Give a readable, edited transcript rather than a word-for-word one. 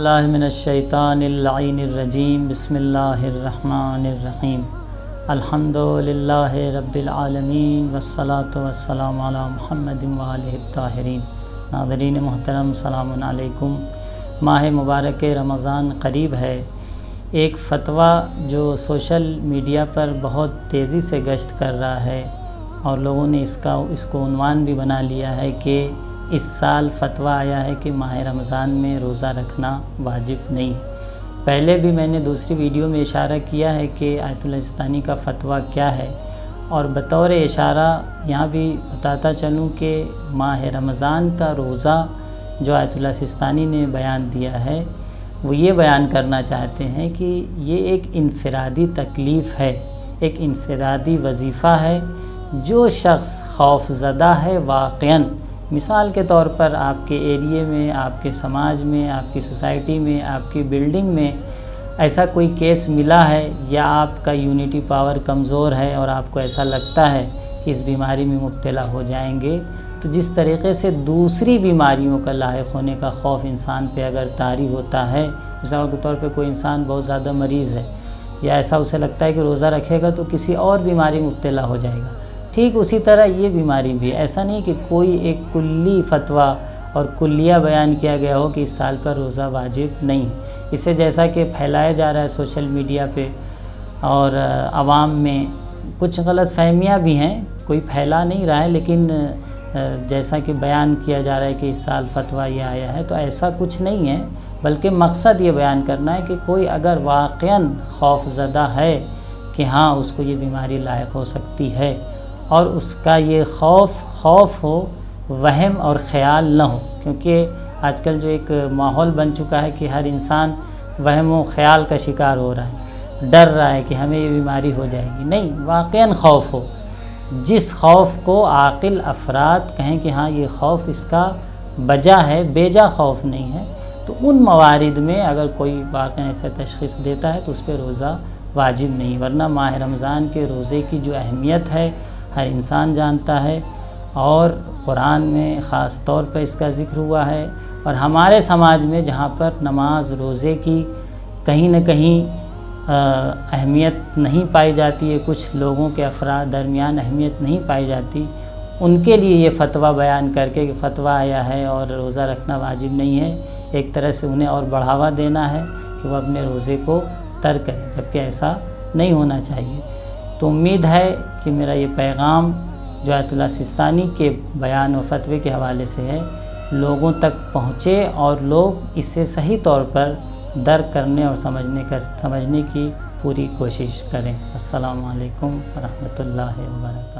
باللہ من الشیطان اللعین الرجیم بسم اللہ الرحمن الرحیم الحمد للہ رب العالمین والصلاة والسلام علی محمد وآلہ الطاہرین۔ ناظرین محترم السلام علیکم۔ ماہ مبارک رمضان قریب ہے۔ ایک فتویٰ جو سوشل میڈیا پر بہت تیزی سے گشت کر رہا ہے اور لوگوں نے اس کو عنوان بھی بنا لیا ہے کہ اس سال فتویٰ آیا ہے کہ ماہ رمضان میں روزہ رکھنا واجب نہیں۔ پہلے بھی میں نے دوسری ویڈیو میں اشارہ کیا ہے کہ آیت اللہ سستانی کا فتویٰ کیا ہے، اور بطور اشارہ یہاں بھی بتاتا چلوں کہ ماہ رمضان کا روزہ جو آیت اللہ سستانی نے بیان دیا ہے وہ یہ بیان کرنا چاہتے ہیں کہ یہ ایک انفرادی تکلیف ہے، ایک انفرادی وظیفہ ہے۔ جو شخص خوف زدہ ہے واقعاً، مثال کے طور پر آپ کے ایریے میں، آپ کے سماج میں، آپ کی سوسائٹی میں، آپ کی بلڈنگ میں ایسا کوئی کیس ملا ہے، یا آپ کا یونٹی پاور کمزور ہے اور آپ کو ایسا لگتا ہے کہ اس بیماری میں مبتلا ہو جائیں گے، تو جس طریقے سے دوسری بیماریوں کا لاحق ہونے کا خوف انسان پہ اگر طاری ہوتا ہے، مثال کے طور پہ کوئی انسان بہت زیادہ مریض ہے، یا ایسا اسے لگتا ہے کہ روزہ رکھے گا تو کسی اور بیماری میں مبتلا ہو جائے گا، ٹھیک اسی طرح یہ بیماری بھی ہے۔ ایسا نہیں کہ کوئی ایک کلی فتویٰ اور کلیہ بیان کیا گیا ہو کہ اس سال پر روزہ واجب نہیں ہے۔ اسے جیسا کہ پھیلایا جا رہا ہے سوشل میڈیا پہ اور عوام میں کچھ غلط فہمیاں بھی ہیں، کوئی پھیلا نہیں رہا ہے، لیکن جیسا کہ بیان کیا جا رہا ہے کہ اس سال فتویٰ یہ آیا ہے، تو ایسا کچھ نہیں ہے، بلکہ مقصد یہ بیان کرنا ہے کہ کوئی اگر واقعاً خوف زدہ ہے کہ ہاں اس کو یہ بیماری لاحق ہو سکتی ہے، اور اس کا یہ خوف ہو، وہم اور خیال نہ ہو، کیونکہ آج کل جو ایک ماحول بن چکا ہے کہ ہر انسان وہم و خیال کا شکار ہو رہا ہے، ڈر رہا ہے کہ ہمیں یہ بیماری ہو جائے گی۔ نہیں، واقعاً خوف ہو، جس خوف کو عاقل افراد کہیں کہ ہاں یہ خوف اس کا بجا ہے، بیجا خوف نہیں ہے، تو ان موارد میں اگر کوئی واقعاً ایسا تشخیص دیتا ہے تو اس پہ روزہ واجب نہیں، ورنہ ماہ رمضان کے روزے کی جو اہمیت ہے ہر انسان جانتا ہے، اور قرآن میں خاص طور پر اس کا ذکر ہوا ہے، اور ہمارے سماج میں جہاں پر نماز روزے کی کہیں نہ کہیں اہمیت نہیں پائی جاتی ہے، کچھ لوگوں کے افراد درمیان اہمیت نہیں پائی جاتی، ان کے لیے یہ فتویٰ بیان کر کے کہ فتویٰ آیا ہے اور روزہ رکھنا واجب نہیں ہے، ایک طرح سے انہیں اور بڑھاوا دینا ہے کہ وہ اپنے روزے کو ترک کریں، جبکہ ایسا نہیں ہونا چاہیے۔ تو امید ہے کہ میرا یہ پیغام جو آیت اللہ سستانی کے بیان و فتوے کے حوالے سے ہے لوگوں تک پہنچے، اور لوگ اسے صحیح طور پر درک کرنے اور سمجھنے کی پوری کوشش کریں۔ السلام علیکم ورحمۃ اللہ وبرکاتہ۔